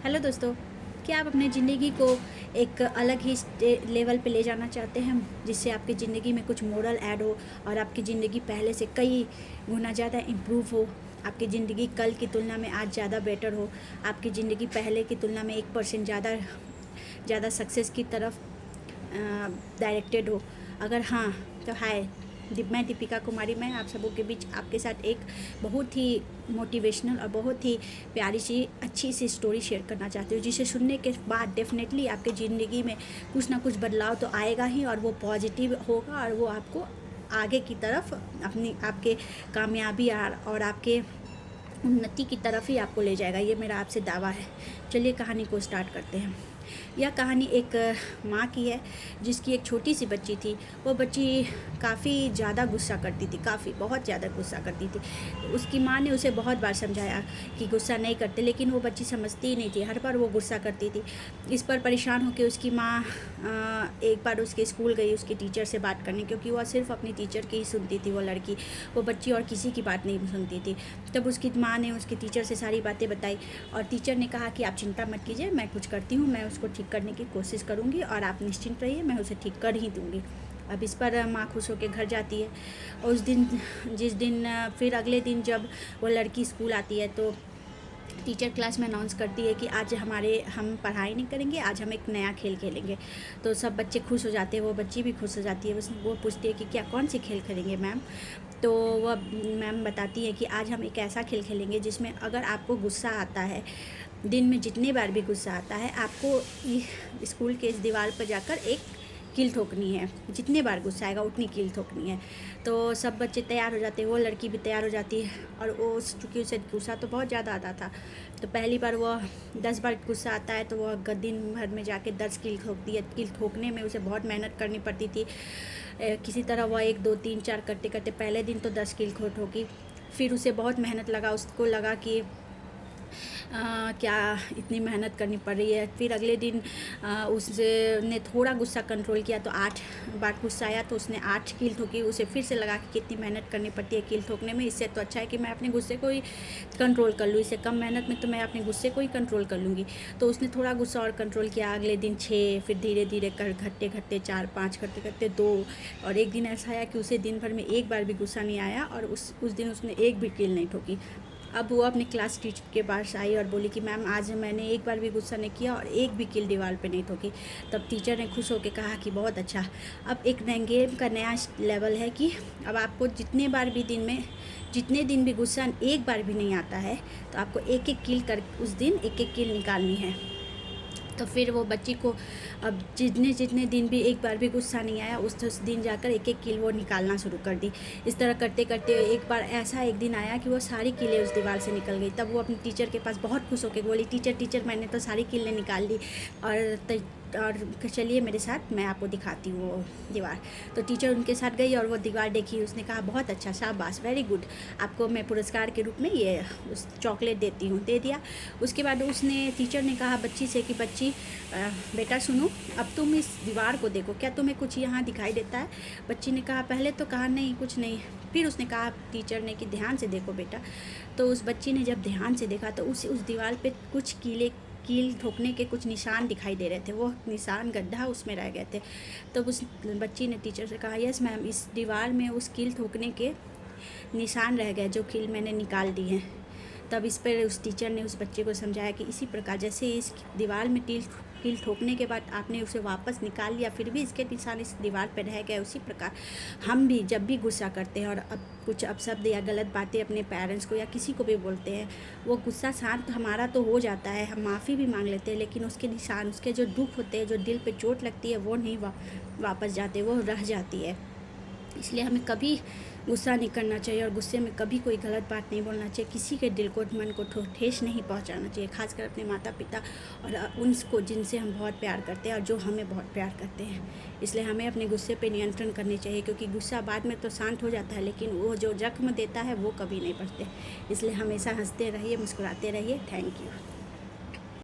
Hello दोस्तों, क्या आप अपने ज़िंदगी को एक अलग ही लेवल पे ले जाना चाहते हैं, जिससे आपकी ज़िंदगी में कुछ मोरल ऐड हो और आपकी ज़िंदगी पहले से कई गुना ज़्यादा इम्प्रूव हो। आपकी ज़िंदगी कल की तुलना में आज ज़्यादा बेटर हो। आपकी ज़िंदगी पहले की तुलना में 1% ज़्यादा ज़्यादा सक्सेस की तरफ डायरेक्टेड हो। अगर हाँ, तो हाय, मैं दीपिका कुमारी, मैं आप सबों के बीच आपके साथ एक बहुत ही मोटिवेशनल और बहुत ही प्यारी सी अच्छी सी स्टोरी शेयर करना चाहती हूँ, जिसे सुनने के बाद डेफिनेटली आपकी ज़िंदगी में कुछ ना कुछ बदलाव तो आएगा ही, और वो पॉजिटिव होगा और वो आपको आगे की तरफ अपनी आपके कामयाबी और आपके उन्नति की तरफ ही आपको ले जाएगा। ये मेरा आपसे दावा है। चलिए कहानी को स्टार्ट करते हैं। यह कहानी एक माँ की है, जिसकी एक छोटी सी बच्ची थी। वो बच्ची काफ़ी ज़्यादा गुस्सा करती थी, बहुत ज़्यादा गुस्सा करती थी। उसकी माँ ने उसे बहुत बार समझाया कि गुस्सा नहीं करते, लेकिन वो बच्ची समझती ही नहीं थी। हर बार वो गुस्सा करती थी। इस पर परेशान होकर उसकी माँ एक बार उसके स्कूल गई उसकी टीचर से बात करने, क्योंकि वह सिर्फ अपनी टीचर की ही सुनती थी। वो लड़की, वो बच्ची और किसी की बात नहीं सुनती थी। तब उसकी माँ ने उसकी टीचर से सारी बातें बताई, और टीचर ने कहा कि आप चिंता मत कीजिए, मैं कुछ करती हूँ, मैं उसको ठीक करने की कोशिश करूँगी और आप निश्चिंत रहिए, मैं उसे ठीक कर ही दूँगी। अब इस पर माँ खुश होकर घर जाती है। और जिस दिन फिर अगले दिन जब वो लड़की स्कूल आती है, तो टीचर क्लास में अनाउंस करती है कि आज हम पढ़ाई नहीं करेंगे, आज हम एक नया खेल खेलेंगे। तो सब बच्चे खुश हो जाते हैं, वो बच्ची भी खुश हो जाती है। वो पूछती है कि क्या, कौन सी खेल खेलेंगे मैम? तो वह मैम बताती है कि आज हम एक ऐसा खेल खेलेंगे जिसमें अगर आपको गुस्सा आता है, दिन में जितनी बार भी गुस्सा आता है, आपको स्कूल के इस दीवार पर जाकर एक कील ठोकनी है। जितने बार गुस्सा आएगा उतनी कील ठोकनी है। तो सब बच्चे तैयार हो जाते हैं, वो लड़की भी तैयार हो जाती है। और वो चूँकि उसे गुस्सा तो बहुत ज़्यादा आता था, तो पहली बार वह 10 बार गुस्सा आता है तो वह दिन भर में जाके 10 कील ठोकती है। कील ठोकने में उसे बहुत मेहनत करनी पड़ती थी। किसी तरह वह 1 2 3 4 करते करते पहले दिन तो 10 कील ठोकी। फिर उसे बहुत मेहनत लगा, उसको लगा कि क्या इतनी मेहनत करनी पड़ रही है। फिर अगले दिन उसने थोड़ा गुस्सा कंट्रोल किया, तो 8 बार गुस्सा आया तो उसने 8 कील ठोकी। उसे फिर से लगा कि कितनी मेहनत करनी पड़ती है कील ठोकने में, इससे तो अच्छा है कि मैं अपने गुस्से को ही कंट्रोल कर लूँ, इससे कम मेहनत में तो मैं अपने गुस्से को ही कंट्रोल कर लूँगी। तो उसने थोड़ा गुस्सा और कंट्रोल किया। अगले दिन 6, फिर धीरे धीरे कर घटते घटते 4 5 करते करते 2, और एक दिन ऐसा आया कि उसे दिन भर में एक बार भी गुस्सा नहीं आया, और उस दिन उसने एक भी कील नहीं ठोकी। अब वो अपनी क्लास टीचर के पास आई और बोली कि मैम, आज मैंने एक बार भी गुस्सा नहीं किया और एक भी कील दीवार पे नहीं ठोकी। तब टीचर ने खुश होकर कहा कि बहुत अच्छा, अब एक नए गेम का नया लेवल है कि अब आपको जितने दिन भी गुस्सा एक बार भी नहीं आता है, तो आपको एक एक कील कर उस दिन एक एक कील निकालनी है। तो फिर वो बच्ची को अब जितने दिन भी एक बार भी गुस्सा नहीं आया, उस दिन जाकर एक एक कील वो निकालना शुरू कर दी। इस तरह करते करते एक बार ऐसा एक दिन आया कि वो सारी कीलें उस दीवार से निकल गई। तब वो अपनी टीचर के पास बहुत खुश होकर बोली, टीचर मैंने तो सारी कीलें निकाल ली, और चलिए मेरे साथ, मैं आपको दिखाती हूँ वो दीवार। तो टीचर उनके साथ गई और वो दीवार देखी। उसने कहा बहुत अच्छा, शाबाश, वेरी गुड, आपको मैं पुरस्कार के रूप में ये उस चॉकलेट देती हूँ। दे दिया। उसके बाद टीचर ने कहा बच्ची से कि बच्ची, बेटा सुनो, अब तुम इस दीवार को देखो, क्या तुम्हें कुछ यहाँ दिखाई देता है? बच्ची ने कहा, पहले तो कहा नहीं, कुछ नहीं। फिर उसने कहा टीचर ने कि ध्यान से देखो बेटा। तो उस बच्ची ने जब ध्यान से देखा तो उस दीवार पे कुछ कील ठोकने के कुछ निशान दिखाई दे रहे थे। वो निशान गड्ढा उसमें रह गए थे। तो उस बच्ची ने टीचर से कहा, यस मैम, इस दीवार में उस कील ठोकने के निशान रह गए जो कील मैंने निकाल दी हैं। तब इस पर उस टीचर ने उस बच्चे को समझाया कि इसी प्रकार जैसे इस दीवार में कील ठोकने के बाद आपने उसे वापस निकाल लिया, फिर भी इसके निशान इस दीवार पर रह गए, उसी प्रकार हम भी जब भी गुस्सा करते हैं और अब कुछ अपशब्द या गलत बातें अपने पेरेंट्स को या किसी को भी बोलते हैं, वो गुस्सा शांत हमारा तो हो जाता है, हम माफ़ी भी मांग लेते हैं, लेकिन उसके निशान, उसके जो दुख होते हैं, जो दिल पे चोट लगती है, वो नहीं वापस जाते, वो रह जाती है। इसलिए हमें कभी गुस्सा नहीं करना चाहिए, और गुस्से में कभी कोई गलत बात नहीं बोलना चाहिए। किसी के दिल को, मन को ठेस नहीं पहुंचाना चाहिए, खासकर अपने माता पिता और उनको जिनसे हम बहुत प्यार करते हैं और जो हमें बहुत प्यार करते हैं। इसलिए हमें अपने गुस्से पे नियंत्रण करनी चाहिए, क्योंकि गुस्सा बाद में तो शांत हो जाता है, लेकिन वो जो जख्म देता है वो कभी नहीं बढ़ते। इसलिए हमेशा हंसते रहिए, मुस्कुराते रहिए। Thank you.